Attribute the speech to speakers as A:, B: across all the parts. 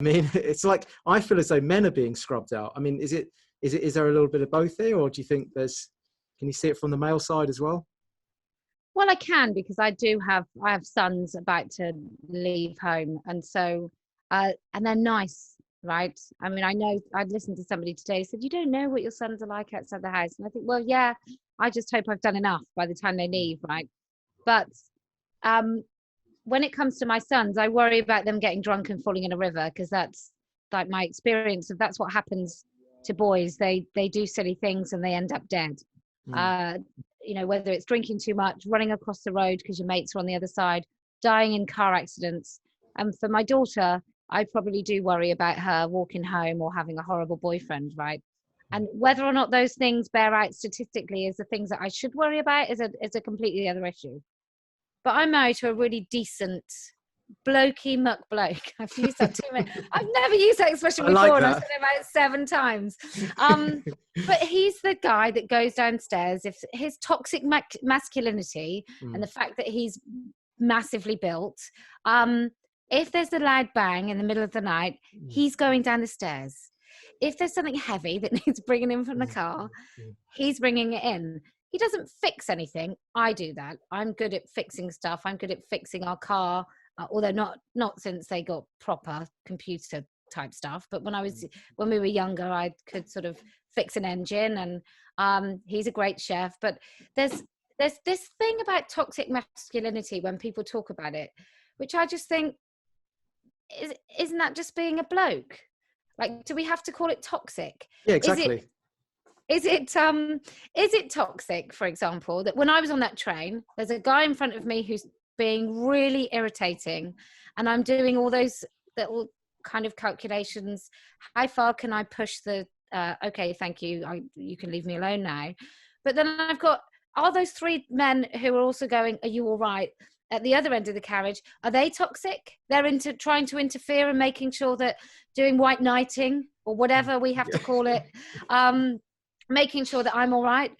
A: I mean, it's like, I feel as though men are being scrubbed out. I mean, is there a little bit of both here, or do you think can you see it from the male side as well?
B: Well, I can, because I have sons about to leave home, and so and they're nice, right? I mean, I know I'd listened to somebody today who said, you don't know what your sons are like outside the house. And I think, well, yeah, I just hope I've done enough by the time they leave, right? But when it comes to my sons, I worry about them getting drunk and falling in a river, because that's like my experience of that's what happens to boys. They do silly things and they end up dead. You know, whether it's drinking too much, running across the road because your mates are on the other side, dying in car accidents. And for my daughter, I probably do worry about her walking home or having a horrible boyfriend, right? And whether or not those things bear out statistically as the things that I should worry about is a completely other issue. But I'm married to a really decent blokey muck bloke. I've used that too many. I've never used that expression before,
A: like
B: and I've said it about 7 times. But he's the guy that goes downstairs. If his toxic masculinity and the fact that he's massively built, if there's a loud bang in the middle of the night, he's going down the stairs. If there's something heavy that needs bringing in from the car, he's bringing it in. He doesn't fix anything. I do that. I'm good at fixing stuff. I'm good at fixing our car. Although not since they got proper computer type stuff, but when we were younger, I could sort of fix an engine, and he's a great chef. But there's this thing about toxic masculinity when people talk about it, which I just think isn't that just being a bloke? Like, do we have to call it toxic?
A: Yeah, exactly.
B: Is it toxic, for example, that when I was on that train, there's a guy in front of me who's being really irritating, and I'm doing all those little kind of calculations. How far can I push the okay, thank you, you can leave me alone now. But then I've got all those 3 men who are also going, are you all right? At the other end of the carriage, are they toxic? They're trying to interfere and making sure that doing white knighting or whatever we have to call it, making sure that I'm all right.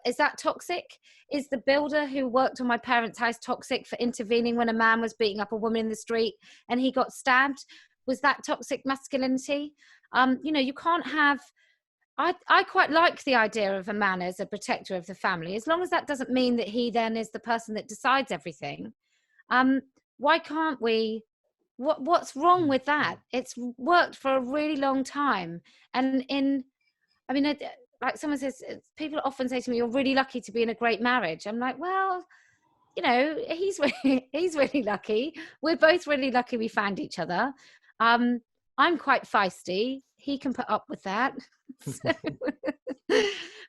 B: Is that toxic? Is the builder who worked on my parents' house toxic for intervening when a man was beating up a woman in the street and he got stabbed? Was that toxic masculinity? You know, you can't have... I quite like the idea of a man as a protector of the family, as long as that doesn't mean that he then is the person that decides everything. Why can't we... What's wrong with that? It's worked for a really long time. And like someone says, people often say to me, you're really lucky to be in a great marriage. I'm like, well, you know, he's really lucky. We're both really lucky we found each other. I'm quite feisty. He can put up with that.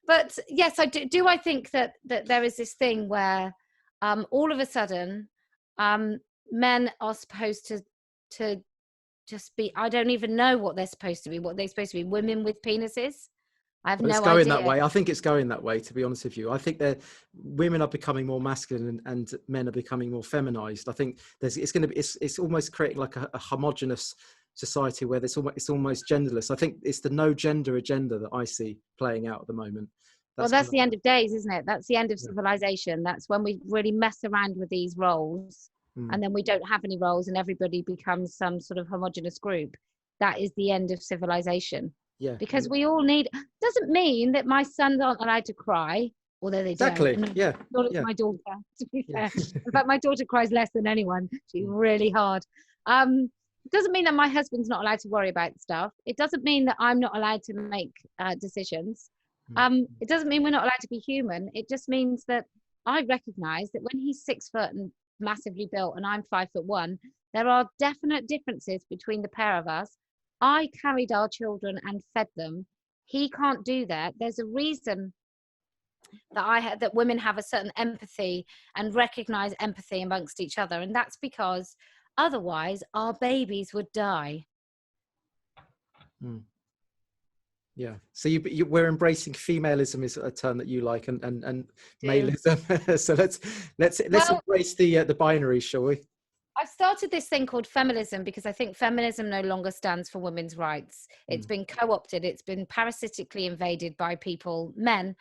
B: But yes, I do. I think that there is this thing where all of a sudden men are supposed to just be, I don't even know what they're supposed to be. What they're supposed to be, women with penises. I have no idea.
A: It's going that way. I think it's going that way, to be honest with you. I think that women are becoming more masculine and men are becoming more feminized. I think it's almost creating like a homogenous society where it's almost genderless. I think it's the no gender agenda that I see playing out at the moment.
B: That's the end of days, isn't it? That's the end of civilization. That's when we really mess around with these roles, and then we don't have any roles and everybody becomes some sort of homogenous group. That is the end of civilization.
A: Yeah.
B: Because we all need... Doesn't mean that my sons aren't allowed to cry, although they
A: exactly.
B: don't.
A: Yeah.
B: My daughter, to be fair. In fact, my daughter cries less than anyone. She's really hard. It doesn't mean that my husband's not allowed to worry about stuff. It doesn't mean that I'm not allowed to make decisions. It doesn't mean we're not allowed to be human. It just means that I recognize that when he's 6 foot and massively built and I'm 5'1", there are definite differences between the pair of us. I carried our children and fed them. He can't do that. There's a reason that women have a certain empathy and recognize empathy amongst each other, and that's because otherwise our babies would die.
A: Yeah. So we're embracing femalism, is a term that you like, and maleism. So let's embrace the binaries, shall we?
B: I've started this thing called feminism because I think feminism no longer stands for women's rights. It's been co-opted. It's been parasitically invaded by men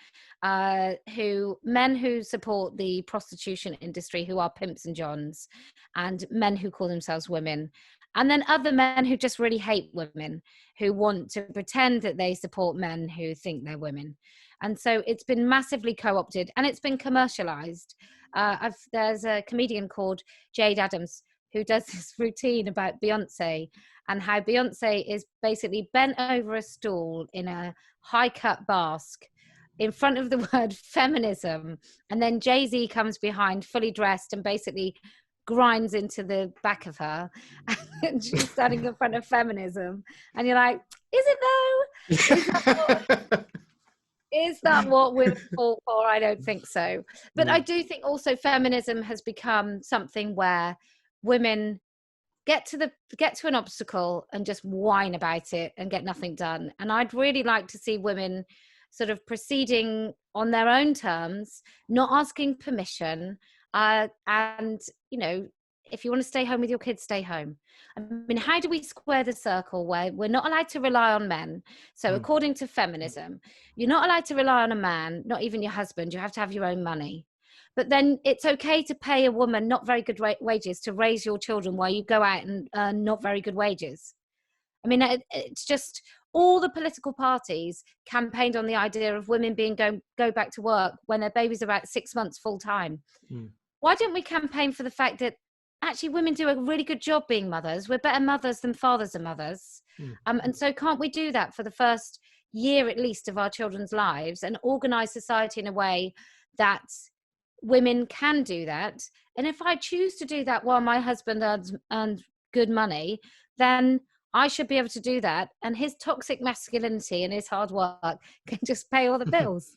B: who support the prostitution industry, who are pimps and johns, and men who call themselves women. And then other men who just really hate women, who want to pretend that they support men who think they're women. And so it's been massively co-opted and it's been commercialized. There's a comedian called Jade Adams who does this routine about Beyonce and how Beyonce is basically bent over a stool in a high-cut basque in front of the word feminism. And then Jay-Z comes behind fully dressed and basically grinds into the back of her. And she's standing in front of feminism. And you're like, is it though? Is that what we're fought for? I don't think so. But I do think also feminism has become something where women get to an obstacle and just whine about it and get nothing done. And I'd really like to see women sort of proceeding on their own terms, not asking permission. And, you know, if you want to stay home with your kids, stay home. I mean, how do we square the circle where we're not allowed to rely on men? So according to feminism, you're not allowed to rely on a man, not even your husband. You have to have your own money. But then it's okay to pay a woman not very good wages to raise your children while you go out and earn not very good wages. I mean, it's just all the political parties campaigned on the idea of women go back to work when their babies are about 6 months full time. Why don't we campaign for the fact that actually women do a really good job being mothers? We're better mothers than fathers are mothers. And so can't we do that for the first year at least of our children's lives and organise society in a way that women can do that? And if I choose to do that while my husband earns good money, then I should be able to do that. And his toxic masculinity and his hard work can just pay all the bills.